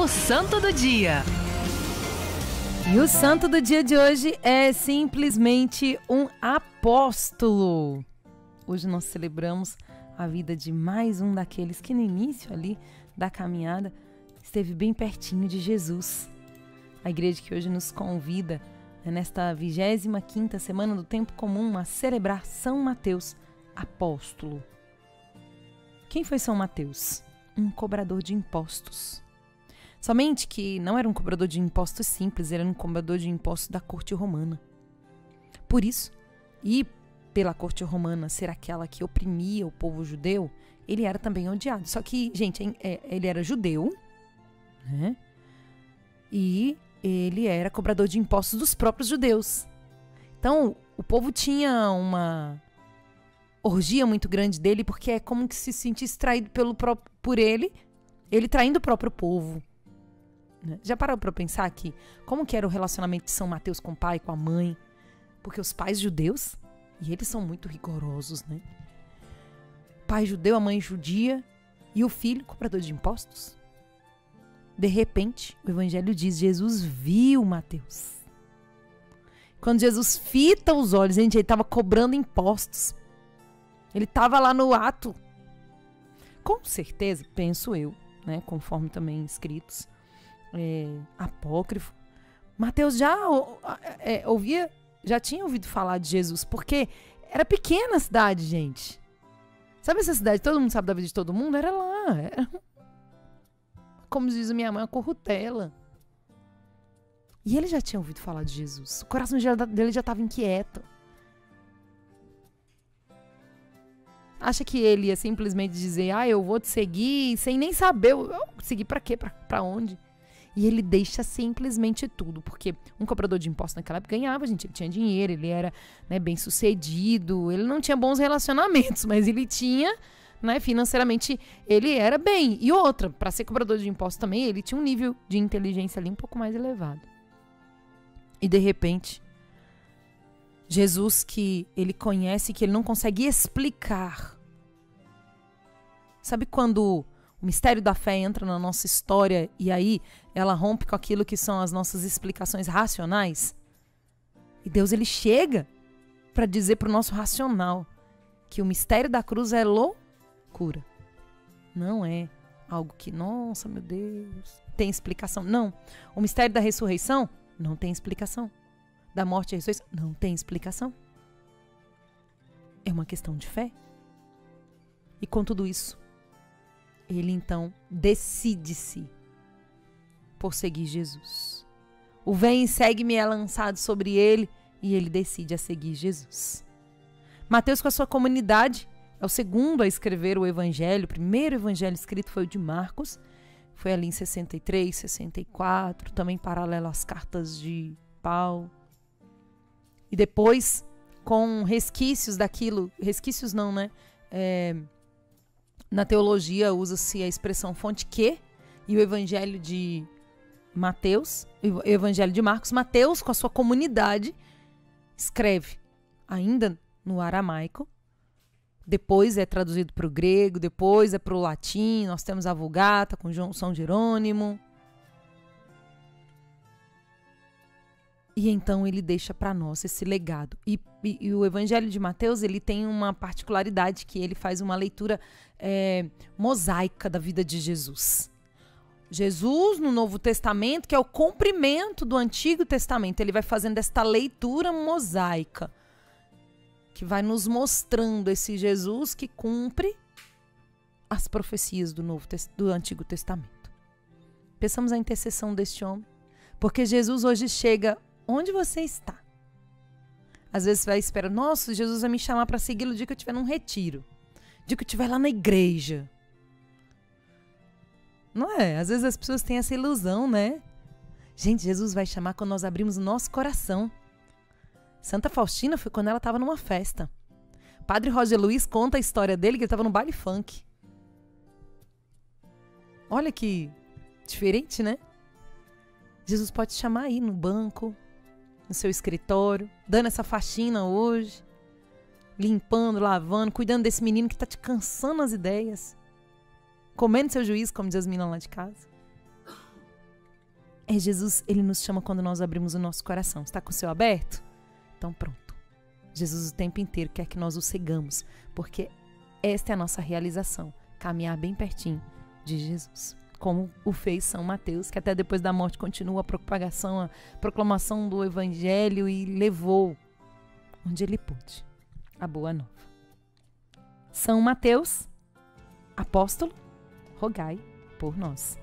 Santo do Dia. E o santo do dia de hoje é simplesmente um apóstolo. Hoje nós celebramos a vida de mais um daqueles que no início ali da caminhada esteve bem pertinho de Jesus. A igreja que hoje nos convida, nesta 25ª semana do tempo comum, a celebrar São Mateus, apóstolo. Quem foi São Mateus? Um cobrador de impostos. Somente que não era um cobrador de impostos simples, era um cobrador de impostos da corte romana. Por isso, e pela corte romana ser aquela que oprimia o povo judeu, ele era também odiado. Só que, gente, ele era judeu, né? E ele era cobrador de impostos dos próprios judeus. Então, o povo tinha uma orgia muito grande dele, porque é como que se sentisse traído por ele traindo o próprio povo. Já parou para pensar aqui como que era o relacionamento de São Mateus com o pai, com a mãe? Porque os pais judeus, e eles são muito rigorosos, né? Pai judeu, a mãe judia e o filho cobrador de impostos. De repente, o evangelho diz, Jesus viu Mateus. Quando Jesus fita os olhos, gente, ele estava cobrando impostos. Ele estava lá no ato. Com certeza, penso eu, né, conforme também escritos, apócrifo, Mateus já tinha ouvido falar de Jesus, porque era pequena a cidade, gente. Sabe essa cidade, todo mundo sabe da vida de todo mundo? Era lá, como diz a minha mãe, a corrutela. E ele já tinha ouvido falar de Jesus. O coração dele já estava inquieto. Acha que ele ia simplesmente dizer, eu vou te seguir, sem nem saber, eu seguir pra quê, pra onde? E ele deixa simplesmente tudo, porque um cobrador de impostos naquela época ganhava, gente, ele tinha dinheiro, ele era, né, bem sucedido, ele não tinha bons relacionamentos, mas ele tinha, né, financeiramente, ele era bem. E outra, para ser cobrador de impostos também, ele tinha um nível de inteligência ali um pouco mais elevado. E de repente, Jesus, que ele conhece, que ele não consegue explicar. Sabe quando o mistério da fé entra na nossa história e aí ela rompe com aquilo que são as nossas explicações racionais? E Deus, ele chega para dizer para o nosso racional que o mistério da cruz é loucura. Não é algo que, nossa, meu Deus, tem explicação. Não. O mistério da ressurreição não tem explicação. Da morte e ressurreição não tem explicação. É uma questão de fé. E com tudo isso, ele então decide-se por seguir Jesus. O vem e segue-me é lançado sobre ele e ele decide a seguir Jesus. Mateus, com a sua comunidade, é o segundo a escrever o evangelho. O primeiro evangelho escrito foi o de Marcos. Foi ali em 63, 64, também paralelo às cartas de Paulo. E depois, com resquícios daquilo, resquícios não, né? Na teologia usa-se a expressão fonte que, e o evangelho de Mateus, o evangelho de Marcos, Mateus com a sua comunidade escreve ainda no aramaico, depois é traduzido para o grego, depois é para o latim, nós temos a Vulgata com São Jerônimo. E então ele deixa para nós esse legado. E o Evangelho de Mateus, ele tem uma particularidade, que ele faz uma leitura mosaica da vida de Jesus. Jesus no Novo Testamento, que é o cumprimento do Antigo Testamento, ele vai fazendo esta leitura mosaica, que vai nos mostrando esse Jesus que cumpre as profecias do Antigo Testamento. Pensamos a intercessão deste homem, porque Jesus hoje chega onde você está. Às vezes você vai esperar, nossa, Jesus vai me chamar para segui-lo o dia que eu estiver num retiro, o dia que eu estiver lá na igreja. Não é? Às vezes as pessoas têm essa ilusão, né? Gente, Jesus vai chamar quando nós abrimos o nosso coração. Santa Faustina foi quando ela estava numa festa. Padre Roger Luiz conta a história dele, que ele estava no baile funk. Olha que diferente, né? Jesus pode te chamar aí no banco, no seu escritório, dando essa faxina hoje, limpando, lavando, cuidando desse menino que está te cansando as ideias, comendo seu juízo, como diz as meninas lá de casa. É Jesus, ele nos chama quando nós abrimos o nosso coração. Está com o seu aberto? Então pronto. Jesus o tempo inteiro quer que nós o sigamos, porque esta é a nossa realização, caminhar bem pertinho de Jesus. Como o fez São Mateus, que até depois da morte continua a propagação, a proclamação do Evangelho e levou onde ele pôde a boa nova. São Mateus, apóstolo, rogai por nós.